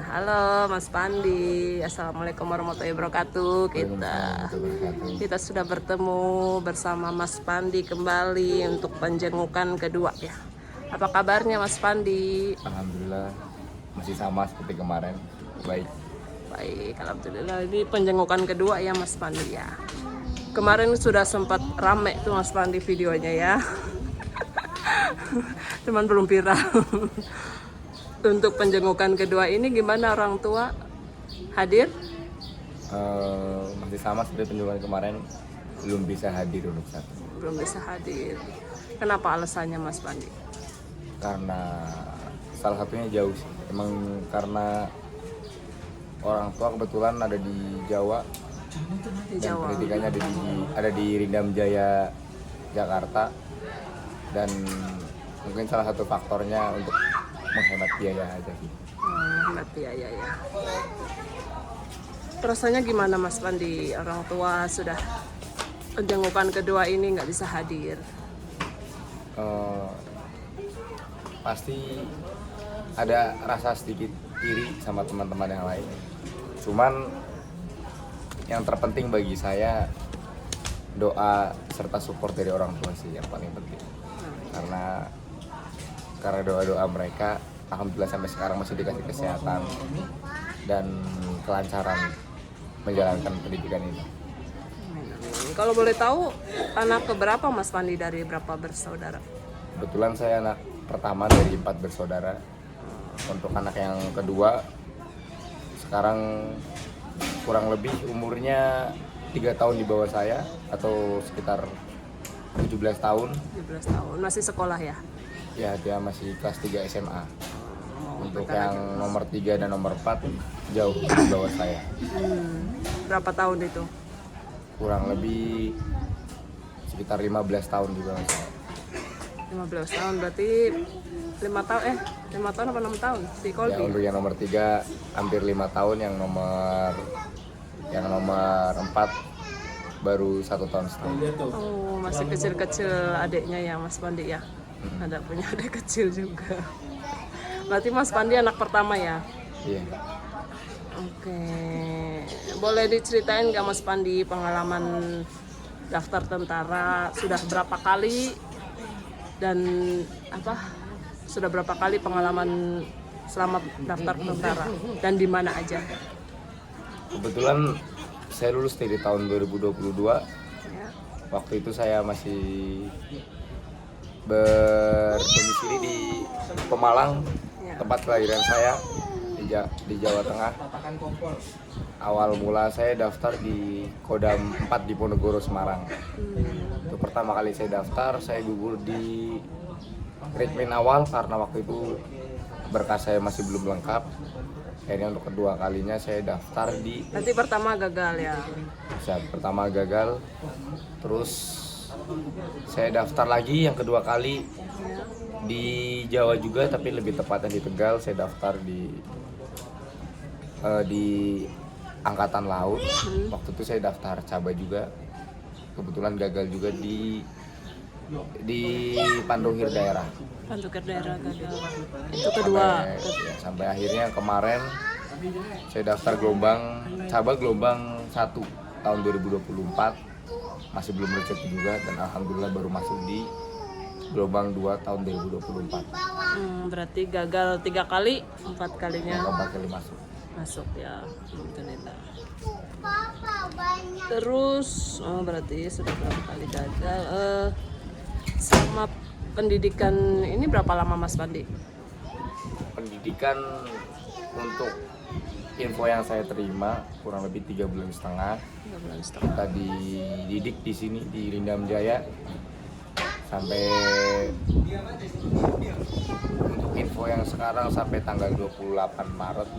Halo Mas Pandi, Assalamualaikum warahmatullahi wabarakatuh. Kita sudah bertemu bersama Mas Pandi kembali untuk penjengukan kedua ya. Apa kabarnya Mas Pandi? Alhamdulillah masih sama seperti kemarin. Baik. Baik, alhamdulillah. Ini penjengukan kedua ya Mas Pandi ya. Kemarin sudah sempat rame tuh Mas Pandi videonya ya. Cuman belum viral. Untuk penjengukan kedua ini gimana, orang tua hadir? Masih sama seperti penjualan kemarin, belum bisa hadir untuk satu. Belum bisa hadir. Kenapa alasannya Mas Pandi? Karena salah satunya jauh sih. Emang karena orang tua kebetulan ada di Jawa. Di Dan Jawa. pendidikannya ada di Rindam Jaya, Jakarta. Dan mungkin salah satu faktornya untuk menghemat biaya aja sih. Hemat biaya ya. Rasanya gimana Mas Pandi? Orang tua sudah penjengukan kedua ini nggak bisa hadir. Pasti ada rasa sedikit iri sama teman-teman yang lain. Cuman yang terpenting bagi saya doa serta support dari orang tua sih yang paling penting. Karena doa-doa mereka alhamdulillah sampai sekarang masih dikasih kesehatan dan kelancaran menjalankan pendidikan ini. Kalau boleh tahu anak keberapa Mas Pandi dari berapa bersaudara? Kebetulan saya anak pertama dari 4 bersaudara. Untuk anak yang kedua sekarang kurang lebih umurnya 3 tahun di bawah saya atau sekitar 17 tahun. 17 tahun. Masih sekolah ya? Ya, dia masih kelas 3 SMA. Untuk bentar yang nomor 3 dan nomor 4 jauh di bawah saya. Berapa tahun itu? Kurang lebih sekitar 15 tahun di bawah saya. 15 tahun berarti 5 tahun 5 tahun apa 6 tahun si Ya, Colby? untuk yang nomor 3 hampir 5 tahun, yang nomor 4 baru 1 tahun setengah. Oh, masih kecil-kecil adiknya ya Mas Pandi ya? Ada punya adik kecil juga. Berarti Mas Pandi anak pertama ya? Iya. Oke. Boleh diceritain nggak Mas Pandi pengalaman daftar tentara sudah berapa kali dan sudah berapa kali pengalaman selama daftar tentara dan di mana aja? Kebetulan saya lulus dari tahun 2022. Ya. Waktu itu saya masih berdomisili di Pemalang, Ya. tempat kelahiran saya di Jawa Tengah. Awal mula saya daftar di Kodam 4 di Ponegoro, Semarang. Itu pertama kali saya daftar, saya gugur di rekrutmen awal karena waktu itu berkas saya masih belum lengkap. Akhirnya untuk kedua kalinya saya daftar di Nanti pertama gagal ya. saat pertama gagal, terus saya daftar lagi yang kedua kali di Jawa juga, tapi lebih tepatnya di Tegal. Saya daftar di Angkatan Laut. Waktu itu saya daftar cabai juga, kebetulan gagal juga di Pandohir daerah. Pantukir daerah gagal. Itu kedua. Sampai akhirnya kemarin saya daftar gelombang 1 tahun 2024, masih belum rezeki juga, dan alhamdulillah baru masuk di gelombang 2 tahun 2024. Berarti gagal 3 kali, 4 kalinya Yang keempat kali masuk. ya. Alhamdulillah. Terus berarti sudah berapa kali gagal. Sama pendidikan ini berapa lama Mas Pandi? Pendidikan untuk info yang saya terima kurang lebih 3,5 bulan. 3 bulan setengah. Kita dididik di sini di Rindam Jaya sampai, untuk info yang sekarang sampai tanggal 28 Maret.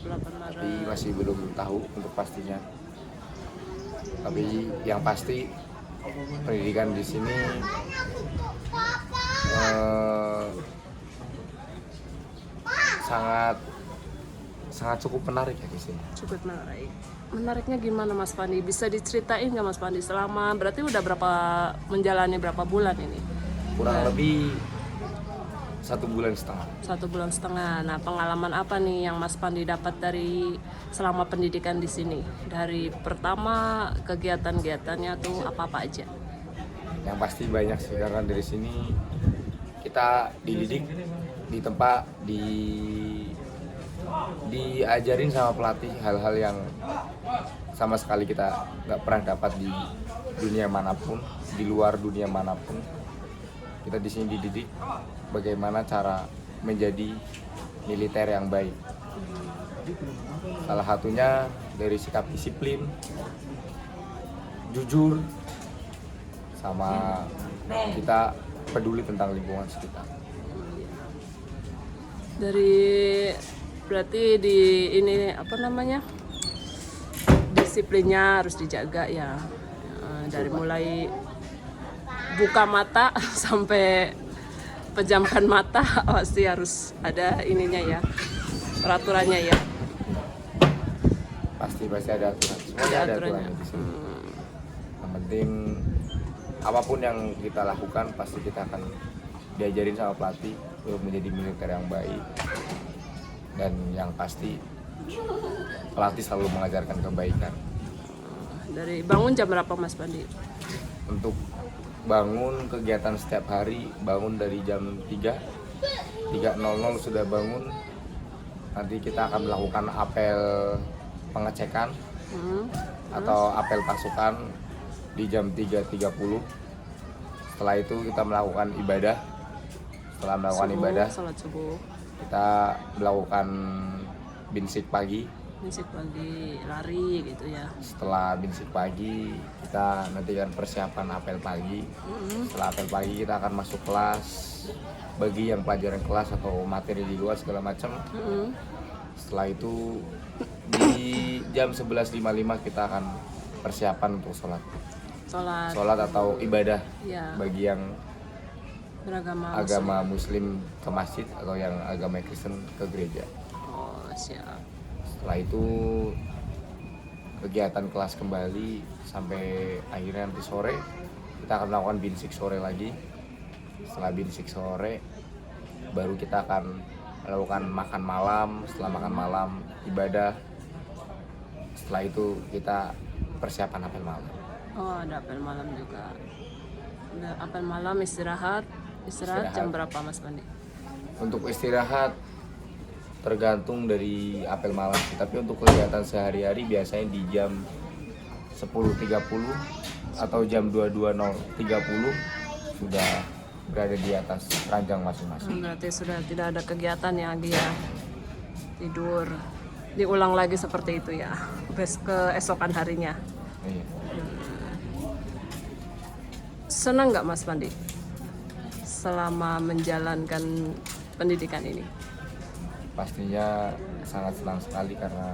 28 Maret. Tapi masih belum tahu untuk pastinya. Tapi yang pasti pendidikan di sini sangat cukup menarik ya di sini. Cukup menarik. Menariknya gimana Mas Pandi? Bisa diceritain nggak Mas Pandi? Selama berarti udah menjalani berapa bulan ini? Kurang lebih 1,5 bulan. 1,5 bulan. Nah, pengalaman apa nih yang Mas Pandi dapat dari selama pendidikan di sini? Dari pertama kegiatan-kegiatannya tuh apa-apa aja? Yang pasti banyak sih, karena dari sini kita dididik di tempat diajarin sama pelatih hal-hal yang sama sekali kita nggak pernah dapat di dunia manapun, di luar dunia manapun. Kita di sini dididik bagaimana cara menjadi militer yang baik. Salah satunya dari sikap disiplin, jujur, sama kita peduli tentang lingkungan sekitar. Dari berarti di ini apa namanya, disiplinnya harus dijaga ya. Dari mulai buka mata sampai pejamkan mata pasti harus ada ininya ya, peraturannya ya. Pasti ada aturan, semuanya ada aturannya di sini. Yang penting apapun yang kita lakukan pasti kita akan diajarin sama pelatih untuk menjadi militer yang baik. Dan yang pasti pelatih selalu mengajarkan kebaikan. Dari bangun jam berapa Mas Pandi? Untuk bangun kegiatan setiap hari, bangun dari jam 3.00 sudah bangun. Nanti kita akan melakukan apel pengecekan atau apel pasukan di jam 3.30. Setelah itu kita melakukan ibadah. Setelah melakukan ibadah, salat subuh, kita melakukan binsik pagi. Binsik pagi, lari gitu ya. Setelah binsik pagi, kita nanti akan persiapan apel pagi. Setelah apel pagi kita akan masuk kelas, bagi yang pelajaran kelas atau materi di luar segala macam. Setelah itu di jam 11.55 kita akan persiapan untuk sholat atau ibadah ya, bagi yang beragama agama Muslim ke masjid atau yang agama Kristen ke gereja. Oh, siap. Setelah itu kegiatan kelas kembali sampai akhirnya nanti sore kita akan melakukan binsik sore lagi. Setelah binsik sore baru kita akan melakukan makan malam. Setelah makan malam ibadah. Setelah itu kita persiapan apel malam. Oh, ada apel malam juga. Ada apel malam, istirahat jam berapa Mas Pandi? Untuk istirahat tergantung dari apel malam, tapi untuk kegiatan sehari-hari biasanya di jam 10.30 atau jam 22.30 sudah berada di atas ranjang masing-masing. Berarti sudah tidak ada kegiatan ya, dia tidur. Diulang lagi seperti itu ya, keesokan harinya. Iya. Senang nggak Mas Pandi selama menjalankan pendidikan ini? Pastinya sangat senang sekali karena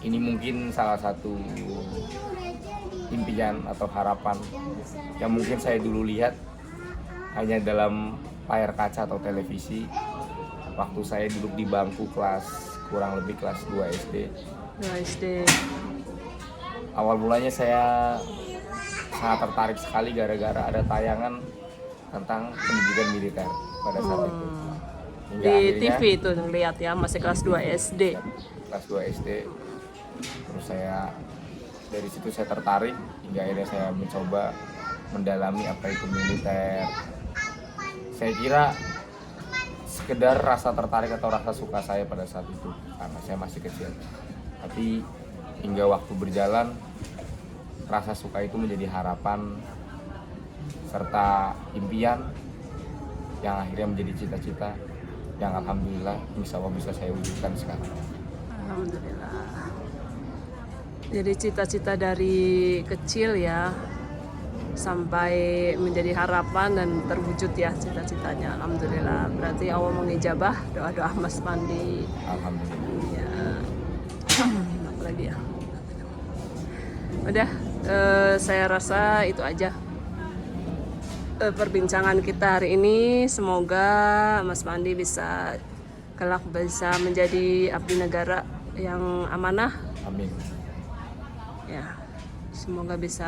ini mungkin salah satu impian atau harapan yang mungkin saya dulu lihat hanya dalam layar kaca atau televisi waktu saya duduk di bangku kurang lebih kelas 2 SD. 2 SD. Awal mulanya saya sangat tertarik sekali gara-gara ada tayangan tentang pendidikan militer pada saat itu. Hingga Di akhirnya, TV itu ngeliat ya, masih kelas 2 SD. kelas 2 SD. Terus saya dari situ saya tertarik hingga akhirnya saya mencoba mendalami apa itu militer. Saya kira sekedar rasa tertarik atau rasa suka saya pada saat itu karena saya masih kecil. Tapi hingga waktu berjalan rasa suka itu menjadi harapan serta impian yang akhirnya menjadi cita-cita yang alhamdulillah insya Allah bisa saya wujudkan sekarang. Alhamdulillah. Jadi cita-cita dari kecil ya sampai menjadi harapan dan terwujud ya cita-citanya. Alhamdulillah. Berarti Allah mengijabah doa-doa Mas Pandi. Alhamdulillah. Ya. Apa lagi ya? Udah, saya rasa itu aja perbincangan kita hari ini. Semoga Mas Pandi bisa kelak bisa menjadi abdi negara yang amanah. Amin. Ya, semoga bisa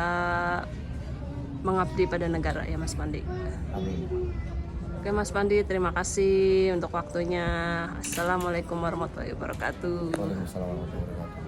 mengabdi pada negara ya Mas Pandi. Amin. Oke Mas Pandi, terima kasih untuk waktunya. Assalamualaikum warahmatullahi wabarakatuh. Waalaikumsalam warahmatullahi wabarakatuh.